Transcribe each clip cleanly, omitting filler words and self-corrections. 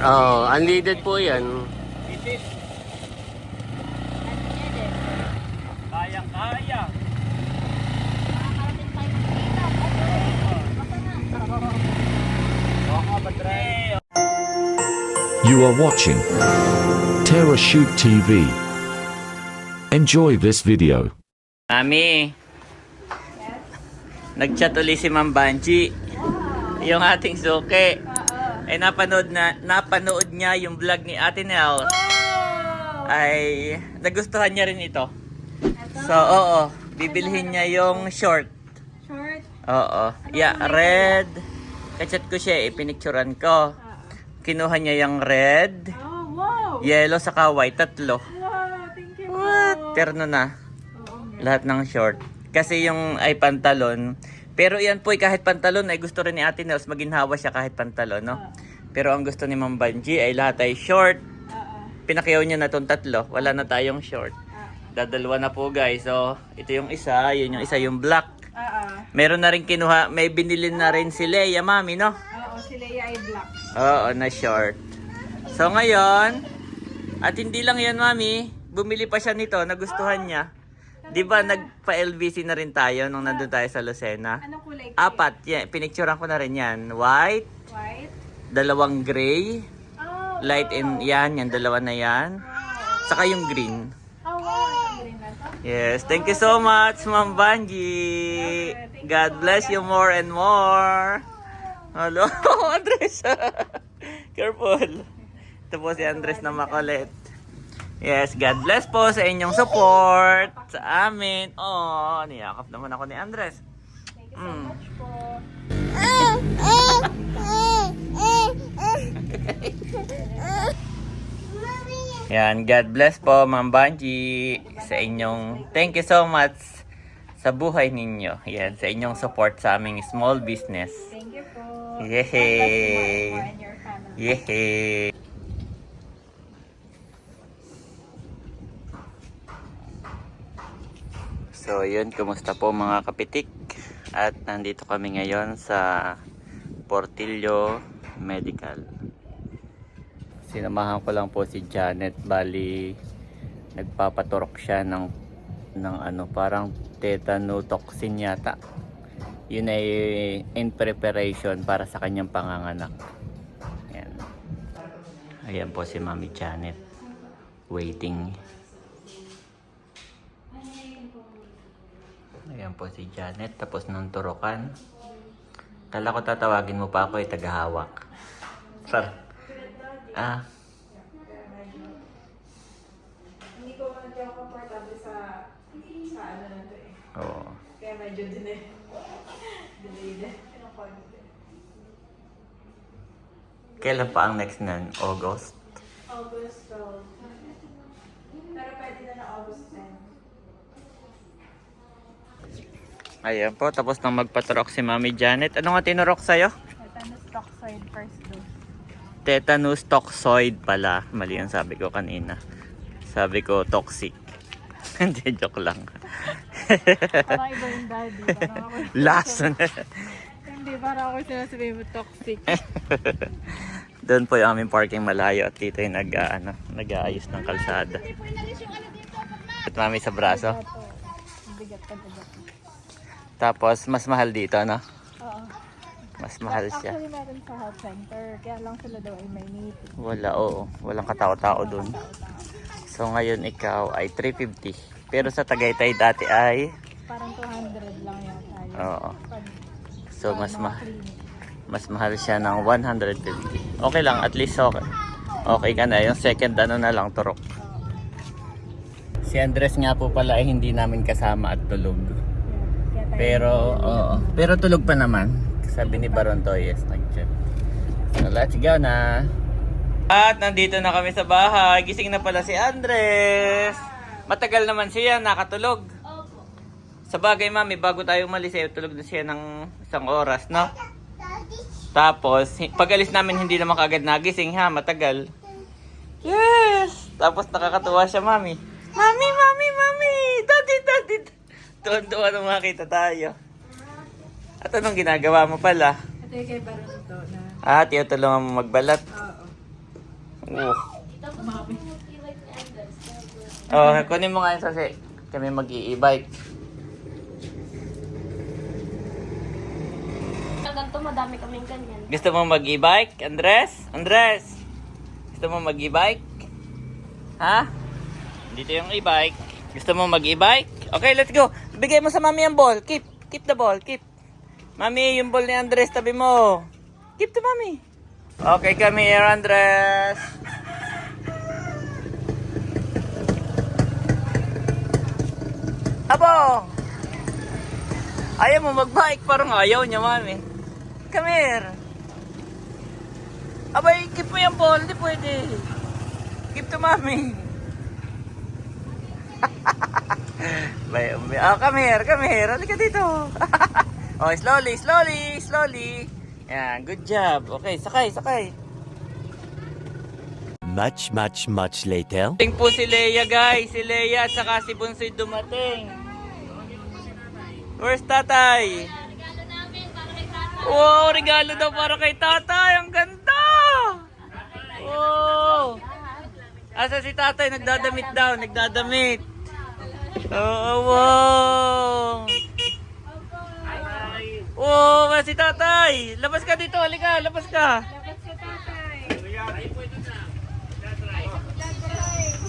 Oh, unleaded po yan. Itis. Kayang-kaya. You are watching Terra Shoot TV. Enjoy this video. Mami, nag-chat ulit si Ma'am Banji. Yung ating suki. Ay napanood niya yung vlog ni Ate Nels. Ay nagustuhan niya rin ito. So oo, bibilhin niya yung short. Short? Oo. Yeah, red. Kachat ko siya, ipinicturan ko. Kinuha niya yung red, Oh, wow! yellow, saka white. Tatlo. Wow, thank you. What? Terno na. Lahat ng short. Kasi yung ay pantalon. Pero yan po kahit pantalon ay gusto rin ni Ate Nels. Maginhawa siya kahit pantalon, no? Pero ang gusto ni Ma'am Banji ay lahat ay short. Pinakiyaw niya na itong tatlo. Wala na tayong short. Dadalwa na po guys. So, ito yung isa. Yun yung isa yung black. Meron na rin kinuha. May binili na rin si Leia, Mami, no? Oo, si Leia ay black. Oo, na short. So ngayon, at hindi lang yan, Mami. Bumili pa siya nito. Nagustuhan niya. Di ba nagpa-LVC na rin tayo nung nandun tayo sa Lucena? Anong kulay? Apat. Yeah, pinicturean ko na rin yan. White, White? dalawang gray, Oh, light and yan. Yan, dalawa na yan. Saka yung green. oh wow. Ito green na to. Yes, thank you so much, Ma'am Banji. God bless you more and more. Hello, Andres. Careful. Ito po si Andres na makulit. Yes, God bless po sa inyong support sa amin. Oh, niyakap naman ako ni Andres. Thank you so much po. Yan, God bless po, Ma'am Banji, sa inyong thank you so much sa buhay ninyo. Yan, sa inyong support sa aming small business. Thank you po. Yehey! God bless you more and your family. Yehey! So, yun, kumusta po mga kapitik? At nandito kami ngayon sa Portillo Medical. Sinamahan ko lang po si Janet. Bali, nagpapaturok siya ng ano, parang tetanotoxin yata. Yun ay in preparation para sa kanyang panganganak. Ayan. Ayan po si Mami Janet. Waiting. Ayan po si Janet. Tapos ng turokan. Kala ko tatawagin mo pa ako ay tagahawak. Sir. Ah. Hindi ko comfortable sa ano na to eh. Oo. Kaya medyo delay din. Kailan pa ang next nan? August? August 12. Pero pwede na August 10. Ayan po, tapos nang magpaturok si Mami Janet. Ano nga tinurok sa'yo? Tetanus toxoid first dose. Tetanus toxoid pala. Mali ang sabi ko kanina. Sabi ko toxic. Hindi, joke lang. Parang iba yung daddy. Parang ako. Last na. Hindi, parang ako sinasabi mo toxic. Doon po yung aming parking malayo at dito yung nag-aayos ng kalsada. At Mami sa braso. Bigat ka bigat. Tapos mas mahal dito, no? Oo. Mas mahal siya. Actually, meron sa health center. Kaya lang sila daw ay may meeting. Wala, oo. Walang katao-tao doon. So ngayon ikaw ay 350. Pero sa Tagaytay dati ay Parang 200 lang yata yun. oo. Pag- So pag mas mga mahal. clinic. Mas mahal siya ng 150. Okay lang, at least okay. Okay ka na. Yung second ano na lang, turok. Si Andres nga po pala ay hindi namin kasama at tulog. Kaya tayo- Pero, oo. Pero tulog pa naman. Sabi ni Baron Toyes, nag-chat. So let's go na. At nandito na kami sa bahay. Gising na pala si Andres. Matagal naman siya nakatulog. Sa bagay, Mami, bago tayo umalis, tulog na siya ng isang oras, no? Tapos, pag-alis namin, hindi naman kaagad nagising, ha? Matagal. Yes! Tapos nakakatuwa siya, Mami. Mami, Mami, Mami! Daddy, Daddy! Tuwan-tuwa nung makita tayo. At anong ginagawa mo pala? Ito yung kay Baron ito na. Tinutulungan mo magbalat. Oo. Oh, kunin mo nga yung sasi. Kami mag-i-bike. Ganito, madami kaming ganyan. Gusto mo mag-e-bike, Andres? Andres! Gusto mo mag-e-bike? Ha? Dito yung e-bike. Gusto mo mag-e-bike? Okay, let's go. Bigay mo sa mami ang ball. Keep the ball. Keep. Mami, yung ball ni Andres, tabi mo. Keep to mami. Okay, come here, Andres. Abo! Ayaw mo mag-bike. Parang ayaw niya, mami. Come here. Abay, keep mo yung ball. Hindi pwede. Keep to mami. Come here. Halika dito. Oh, slowly. Yan, good job. Okay, sakay. Much later. Dumating po si Leia, guys. Si Leia at saka si Bunsoy dumating. Where's tatay? Regalo namin para kay Tata. Wow, regalo daw para kay tatay. Ang ganda! Wow! Asa si tatay? Nagdadamit daw. Oh, wow! Oh, si tatay! Labas ka dito, halika, labas ka!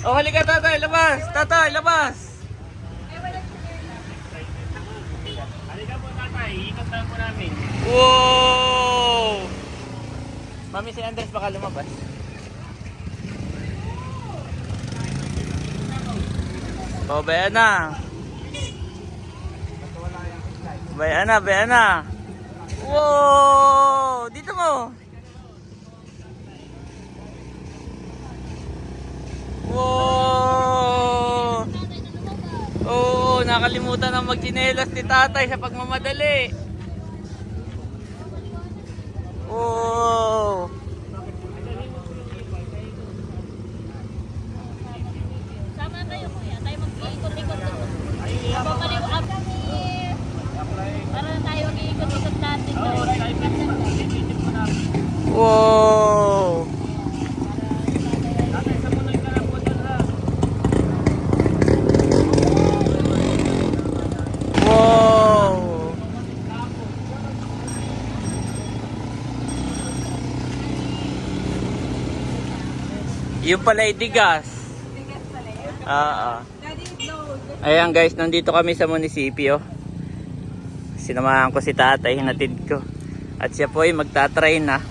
Oh, halika tatay, labas! Tatay, labas! Halika po tatay, ikot lang po namin. Wow! Mami, si Andres baka lumabas. Oh, bayan na. Wow! Dito mo. Wow! Oh, nakalimutan na magtsinelas si tatay sa pagmamadali. Wow! Sama tayo kuya, tayo mag-iikot-ikot doon. Habang maliwag kami. Para tayo mag-iikot-ikot natin. Wow! Wow! Yung pala ay digas. Ayan guys, nandito kami sa munisipyo. Sinamahan ko si tatay, hinatid ko. At siya po ay magta-try na.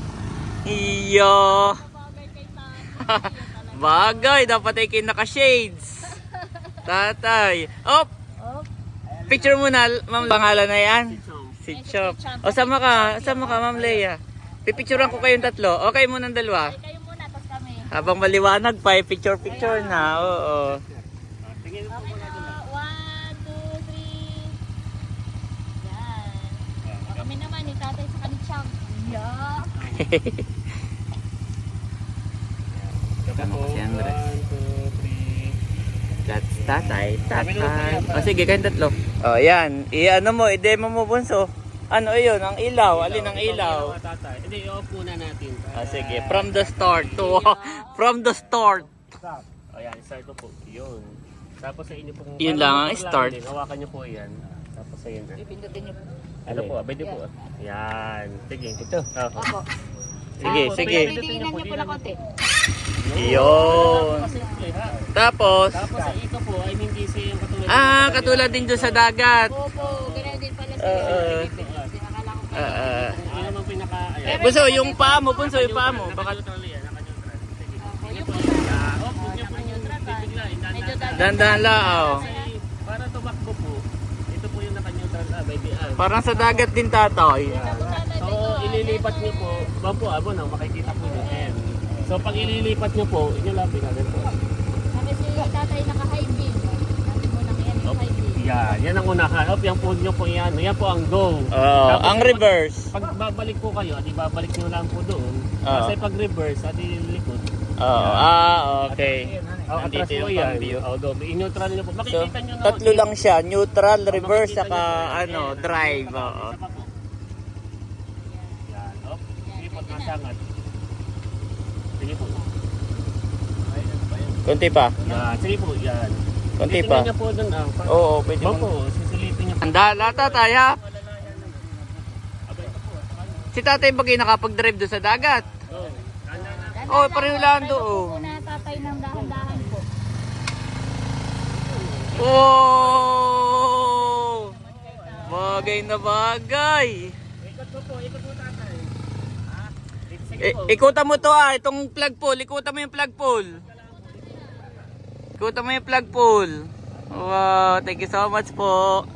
Iyo! Bagay, dapat ay kinaka-shades. Tatay. Op! Picture muna, ma'am. Pangalan na yan? Si Chop. O, sama ka, ma'am Leia. Pipicturean ko kayong tatlo. Okay muna ng dalawa. Kayo muna, tapos kami. Habang maliwanag pa, picture na. Oo. Okay na, 1, 2, 3. Yan. O, kami naman, ni tatay sa kanitsang. Yeah. Tama ko si Andres. That's tatay. O sige, kayong tatlo. O yan, i-ano mo, i-demo mo bunso. Ano yun, ang ilaw, alin ang ilaw? Hindi, i-off muna natin. Sige, from the start to, from the start. O yan, start po. Yun. Tapos sa inyo pong... Yun lang ang start. Hawakan nyo po yan. Tapos sa yun. Ipindutin niyo. Ano po, pwede po. Yan. Sige. Ito. Opo. Sige. Piliinan niyo po na konti. Yun. Tapos, Tapos sa ito po ay hindi siya yung katulad. katulad din doon sa dagat. Opo, ganyan din pala siya. Akala ko pa. Hindi naman pinaka... Bunso, yung paa mo, bunso, yung paa mo. Baka Naka-neutral yan. Naka-neutral. Sige. Yung po Off, huwag niyo po bibigla. medyo dandahan lao. Kasi para tumakbo po, ito po yung naka-neutral. Baby. Parang sa dagat din tatay. So, ililipat niyo po. Bang po, abo na, makikita po niyo. Ayan. So, pag ililipat niyo po, inyo lang pinagin po. Sabi si tatay naka-high beam. Sabi mo nang yan yung high beam. Yan ang unahan. Yan po nyo po yan. Yan po ang go. Tapos, Ang reverse. Pag babalik po kayo, di babalik nyo lang po doon. Kasi pag reverse, adi likod. Okay. Atras Nandito po yung yan. cambio. Go. I-neutral nyo po. So, Makikita nyo na. tatlo lang siya. Neutral, reverse, saka drive. Oo. Yan. Sige po, nasangat. Sige po. Konti pa. Yan, sige po, yan. Konti Titingnan pa. niya po dun, ah. Oo, pwede mo. Opo, sisilipin niya po. Handa lata tayo. Si tatay bagay nakapag-drive doon sa dagat. Oh, Oh, pareho lang Drive po doon. na tatay ng dahan-dahan po. Oh! Bagay na bagay. ikot po, tatay. Ikutan mo to itong plug pull. Ikutan mo yung plug pull. Ikutan mo yung plug pull. Wow, thank you so much po.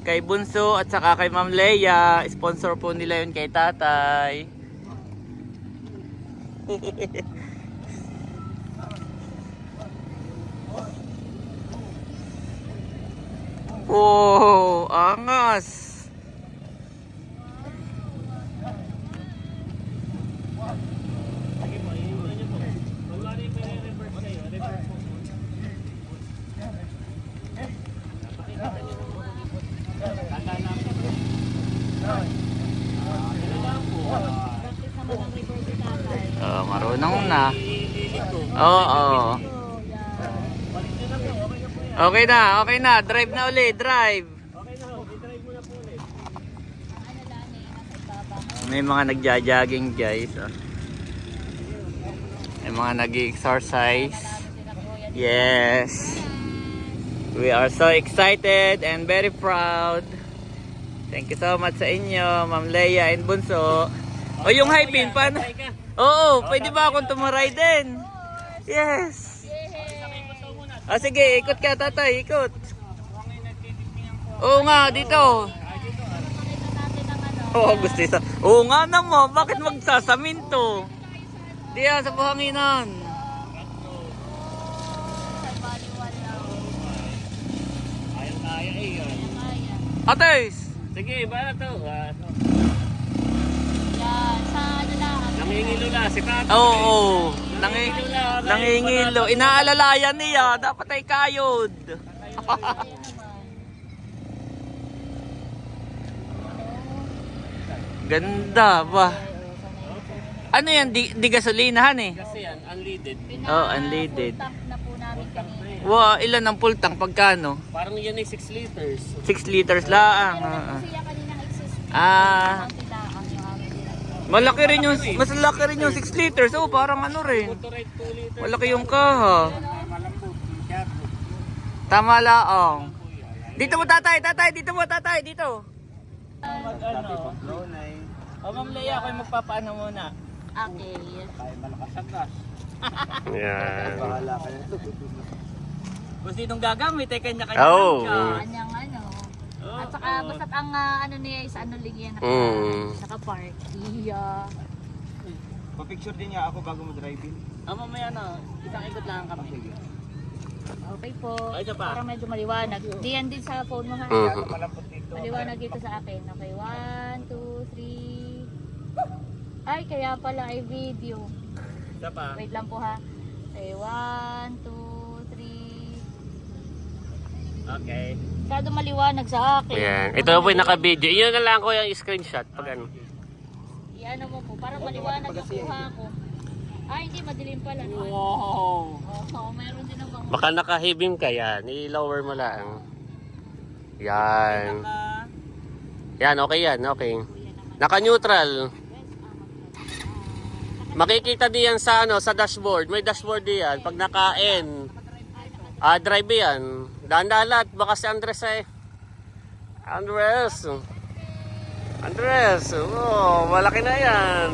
Kay Bunso at saka kay Ma'am Leia. Sponsor po nila yun kay tatay. Wow, angas. Sige po, iiwan niyo po. Kunwari may reverse kayo, reverse po. Pakikita niyo po. Tanda lang po. Ano lang po. Practice naman ang reverse si tatay. Marunong na. Ililit ko. Oo. So, yan. Balik niyo na po, okay na po yan. Okay na. Drive na ulit, drive. Okay na po, i-drive mo na po ulit. Ano lang eh, nasa ibaba. May mga nagja-jogging guys. Oh. May mga nag-exercise. Yes. We are so excited and very proud. Thank you so much sa inyo, Ma'am Leia and Bunso. O yung high pin, paano? Tatay ka. Oo, pwede ba akong tumaray din? Yes. Ah, sige, ikot ka tatay, ikot. Oo nga, dito. Pakita natin ang ano. Oo, gusto isa. Oo nga naman, bakit magsasaminto? Diyan sa buhanginan. Sa baliwala. Kaya eh. Yan. Kaya. Ates! Sige, ba to? Yan, sa ano lang. Nangingilo na si tatay. Oo, nangingilo. Inaalalayan niya, dapat ay kayod. Ganda ba? Ano yan, di gasolinahan eh. Kasi yan, unleaded. Oh, unleaded. Tank na po namin kanina. Wow, ilan ang full tank pagkano? Parang yan ay 6 liters. 6 liters lang. Meron po siya kanina exist. Ah. Sila ang amin. Malaki rin yung, mas laki rin yung 6 liters. Oh, parang ano rin. Motorite 2 liters. Malaki yung kaha. Tama laong. Dito mo tatay, dito mo tatay, dito. Mag-ano? O Ma'am Leia, ako yung magpapaano muna. Okay. Yan. Kung sinong gagamit, ay kanya-kanya Oh. Kanyang ano. At saka basta't ang ano niya is ano lang yan. Naka-park. Iya. Pa-picture din niya ako bago mo driving. Mamaya na, isang ikot lang kami. Okay po. Ay, isa pa. Para medyo maliwanag. Diyan din sa phone mo ha. Malambot dito. Maliwanag dito sa akin. Okay, 1, 2, 3. Ay, kaya pala ay video. Isa pa. Wait lang po ha. Okay, 1, 2, 3. Okay. Masyado maliwanag sa akin. Yan. Ito po yung naka-video. Iyon na lang ko yung screenshot pag ano. I-ano mo po, para maliwanag yung kuha ko. Ay, hindi, madilim pala. No? Wow. Oo, meron din ang mga. Baka naka-hibim ka yan. I-lower mo lang. Yan. Yan, okay yan. Okay. Naka-neutral. Makikita diyan sa ano, sa dashboard. May dashboard diyan. Pag naka-N. Drive yan. Dahan-dahan baka si Andres eh. Andres. Oh, malaki na yan.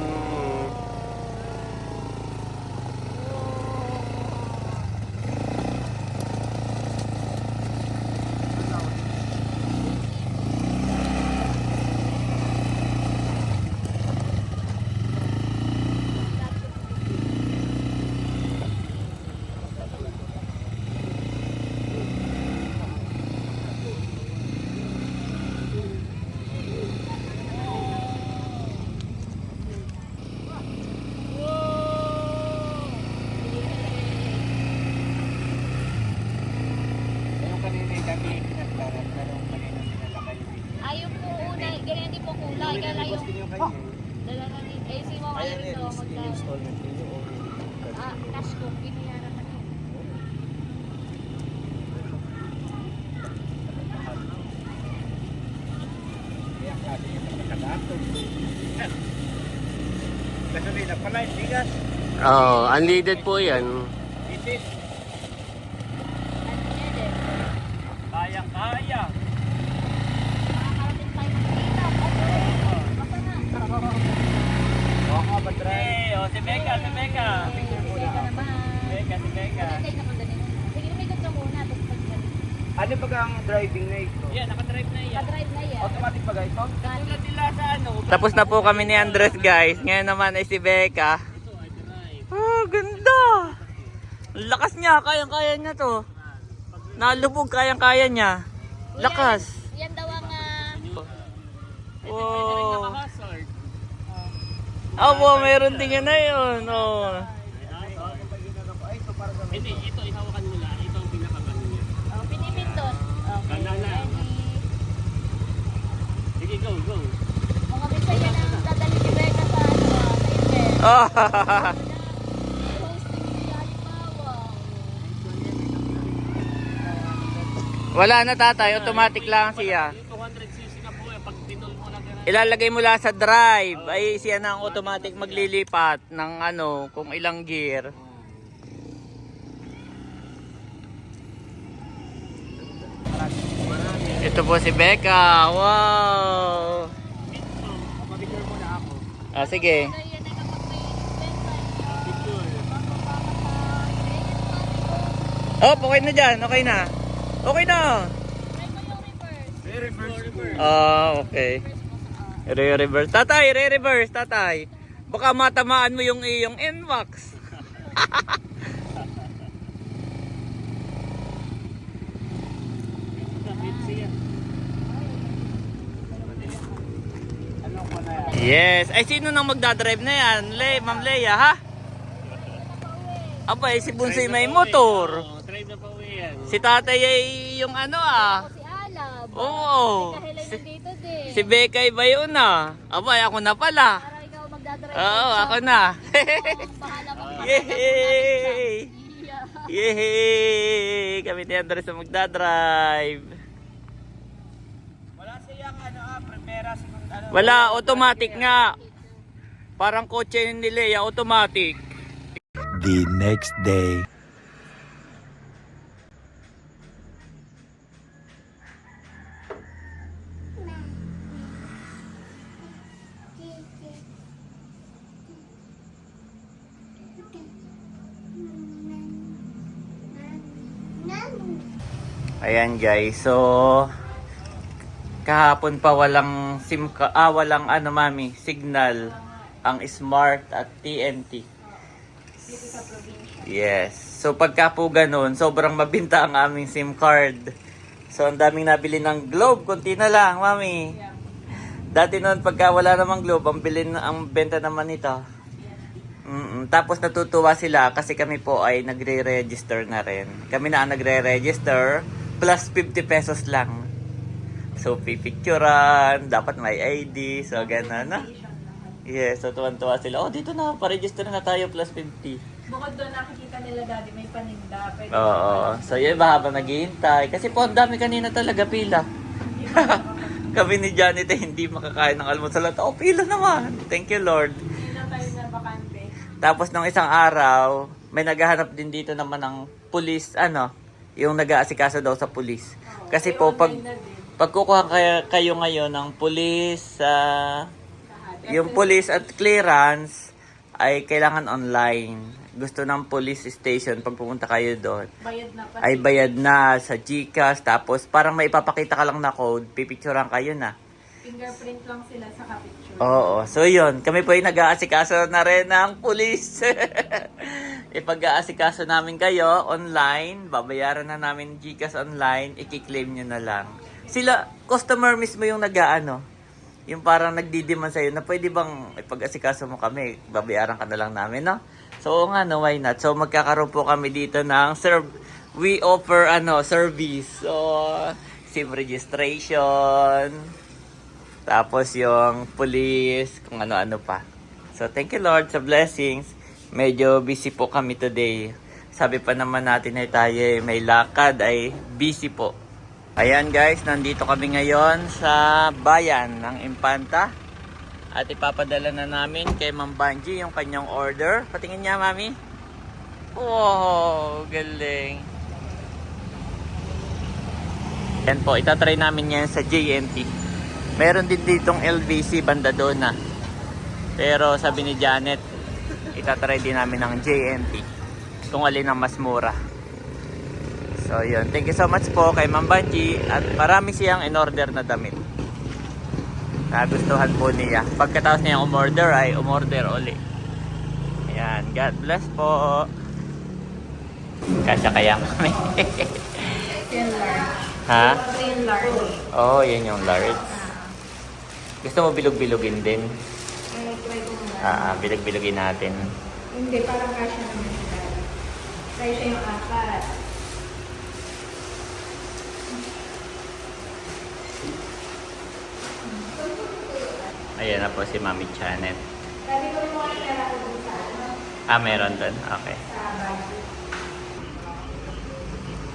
Pala, bigas. Oh, unleaded po yan. Isis. Ano yan eh. Kayang-kaya. Makakarating tayo ng ilap. Basta na. Oo nga ba, drive? Hey, si Becca. Sige ka naman. Si Becca. Patay na kung ganun. Sige, lumikot ka muna. Tapos pagbalik. Ano ba ang driving na ito? Yan, nakadrive na yan. Ka-drive na yan. Automatic ba ito? Tulad nila sa ano. Tapos na po kami ni Andres guys. Ngayon naman ay si Becca. Oh, ganda. Ang lakas niya. Kayang-kaya niya to. Nalubog, kayang-kaya niya. Lakas. Yan daw ang... Wow. Abo, meron din yan na yun. Oh. Hindi, ito ihawakan mo lang. Ito ang pinakagano niya. pinipindot. Okay. Banana. Sige, go. Mga bisa yan ang dadali ni Becca sa ano, sa event. Oh. Hosting ni Alibawa. Wala na tatay, automatic lang siya. 200cc na po eh. Pag tinol mo lang ganun. Ilalagay mo lang sa drive. Ay siya na ang automatic maglilipat ng ano, kung ilang gear. Ito po si Becca. Wow. Mapapicture muna ako. Ah, sige. Kaya yan ay kapag may event tayo. Picture. Oh, okay na dyan. Okay na. Okay na. Try mo yung reverse. Reverse. Ah, okay. Reverse mo sa Re-reverse. Tatay, re-reverse. Tatay. Baka matamaan mo yung iyong NMAX. Ano ko na yan? Yes. Ay, sino nang magdadrive na yan? Ma'am Leia, ha? Abay, si Bunsoy may motor. Oh, drive na pa uwi yan. Si tatay ay yung ano ah. si Alab. Oo. Kahilay nandito din. Si Becca ba yun ah? Abay, ako na pala. Para ikaw magdadrive. Oo, ako na. Bahala ka. Yay! Yeah. Yay! Kami ni Andres na magdadrive. Wala siyang primera, second, ano. Wala, automatic nga. Parang kotse ni Leia, automatic. The next day. Ayan guys, so kahapon pa walang walang ano mami, signal ang Smart at TNT. Yes. So pagka po ganun, sobrang mabinta ang aming SIM card. So ang daming nabili ng Globe, konti na lang, mami. Dati noon pagka wala namang Globe, ang benta naman nito. Tapos natutuwa sila kasi kami po ay nagre-register na rin. Kami na ang nagre-register plus 50 pesos lang. So pipicturan, dapat may ID, so gano'n na. Yes, so tuwan-tuwa sila. Oh, dito na, pa-register na tayo plus 50. Bukod doon nakikita nila daddy may paninda. Pwede Oo, so yun ba habang naghihintay. Kasi po ang dami kanina talaga pila. Kami ni Janet ay hindi makakain ng almusal at oh, pila naman. Thank you Lord. Hindi na tayo na bakante. Tapos nung isang araw, may naghahanap din dito naman ng pulis, yung nag-aasikaso daw sa pulis. Kasi po, pag kukuha kayo ngayon ng pulis, yung pulis at clearance, ay kailangan online. Gusto ng police station, pag pumunta kayo doon, Bayad na pa. ay bayad na sa GCash. Tapos parang may ipapakita ka lang na code, pipicturean kayo na. Fingerprint lang sila sa picture. Oo. So yun, kami po ay nag-aasikaso na rin ng pulis. Ipag-aasikaso namin kayo online, babayaran na namin GCash online, i-claim nyo na lang. Sila, customer mismo yung yung parang nagdidiman sa'yo na pwede bang ipag-asikaso mo kami, babayaran ka na lang namin, no? So oo nga, no, why not? So magkakaroon po kami dito ng we offer service. So, SIM registration, tapos yung police, kung ano-ano pa. So, thank you Lord sa blessings. Medyo busy po kami today. Sabi pa naman natin ay tayo may lakad, ay busy po. Ayan guys, nandito kami ngayon sa bayan ng Infanta. At ipapadala na namin kay Ma'am Banji yung kanyang order. Patingin niya, Mami. Wow, galing. Yan po, itatry namin yan sa JNT. Meron din ditong LBC banda doon na. Pero sabi ni Janet, itatry din namin ng JNT. Kung alin ang mas mura. So yun, thank you so much po kay Ma'am Banji. At marami siyang in-order na damit. Nagustuhan po niya. Pagkatapos niya umorder ay umorder uli. Ayan, God bless po. Kasya kaya kami. Yung large. Ha? Ito yung large. Oh, yan yung large. Gusto mo bilog-bilogin din? Ay, try ko muna. Bilog-bilogin natin. Hindi, parang kasya naman siya. Try siya yung 4. Ayan na po si Mami Janet. Sabi ko rin mga kailangan ko dun sa ano, Meron doon. Okay. sa budget.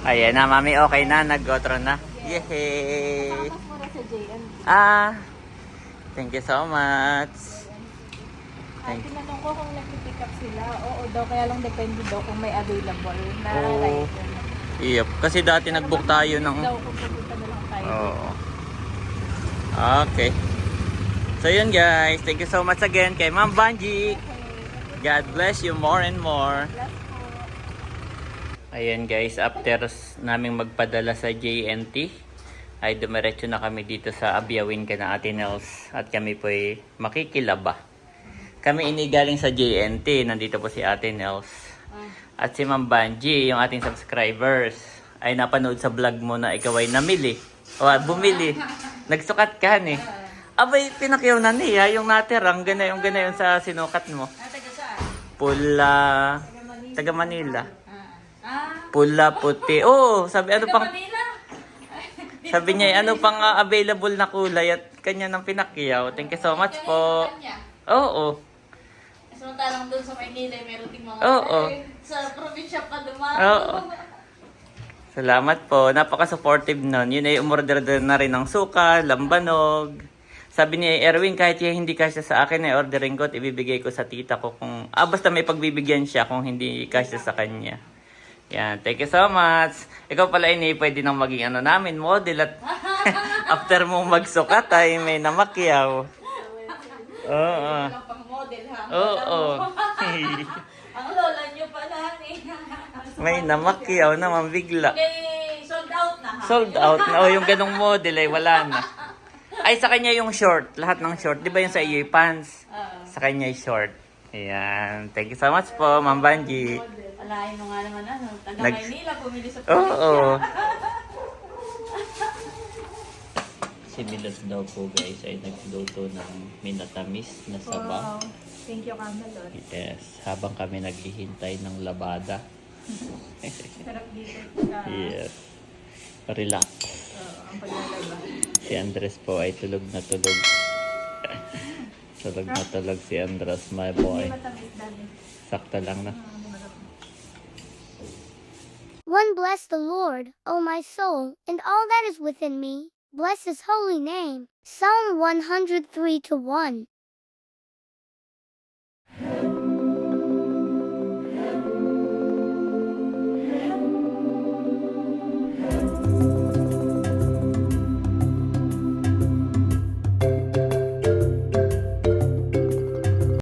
Ayan na, Mami. Okay na. Nag-gotro na. Yehey! Mas mura sa JNT. Thank you so much. At tinanong ko kung nag-pick up sila. Oo daw, kaya lang depende daw kung may available na Oo. rider. Yep. Kasi dati nag-book tayo ng... Daw kung pupunta na lang tayo. Oo. Okay. So yun guys. Thank you so much again kay Ma'am Banji. God bless you more and more. Ayan guys, after naming magpadala sa JNT, ay dumiretso na kami dito sa Abiawin ka na Ate Nels. At kami po ay makikilaba. Kami inigaling sa JNT, nandito po si Ate Nels. At si Ma'am Banji, yung ating subscribers, ay napanood sa vlog mo na ikaw ay namili. O bumili. Nagsukat ka ni. Abay, pinakyaw na niya yung natirang, ganayon sa sinukat mo. Pula, taga Manila. Pula, puti. Oh, sabi ano pang... Sabi niya, ano pang available na kulay at kanya nang pinakyaw. Thank you so much po. Oo. Samantalang doon sa Maynila, meron ting mga Oo. sa probinsya pa dumaan. Oo. Salamat po. Napaka-supportive nun. Yun ay umorder na rin ng suka, lambanog. Sabi ni Erwin, kahit hindi kasya sa akin, ay ordering ko at ibibigay ko sa tita ko kung... basta may pagbibigyan siya kung hindi kasya sa kanya. Yan. Thank you so much. Ikaw pala pwede nang maging namin, model at after mong magsukat ay may namakyaw. Oo. Walang pang model ha. Oo. Ang lola niyo pala ni. May namakyaw naman bigla. Okay, sold out na ha. Sold out na. Yung ganong model ay wala na. Ay, sa kanya yung short. Lahat ng short. Di ba yung sa iyo yung pants? Sa kanya yung short. Ayan. Thank you so much po, Ma'am Banji. Alain mo nga naman taga Nag- Maynila, pumili sa Oo. Si Milot daw po guys ay nagluto ng minatamis na sabaw. Wow. Thank you, Camelot. Yes. Habang kami naghihintay ng labada. Sarap dito. Yes. Relax. Ang paglalaba. Si Andres po ay tulog na tulog. Tulog na tulog si Andres, my boy. Hindi matamis dami. Sakto lang na. One bless the Lord, O my soul, and all that is within me. Bless his holy name. Psalm 103:1.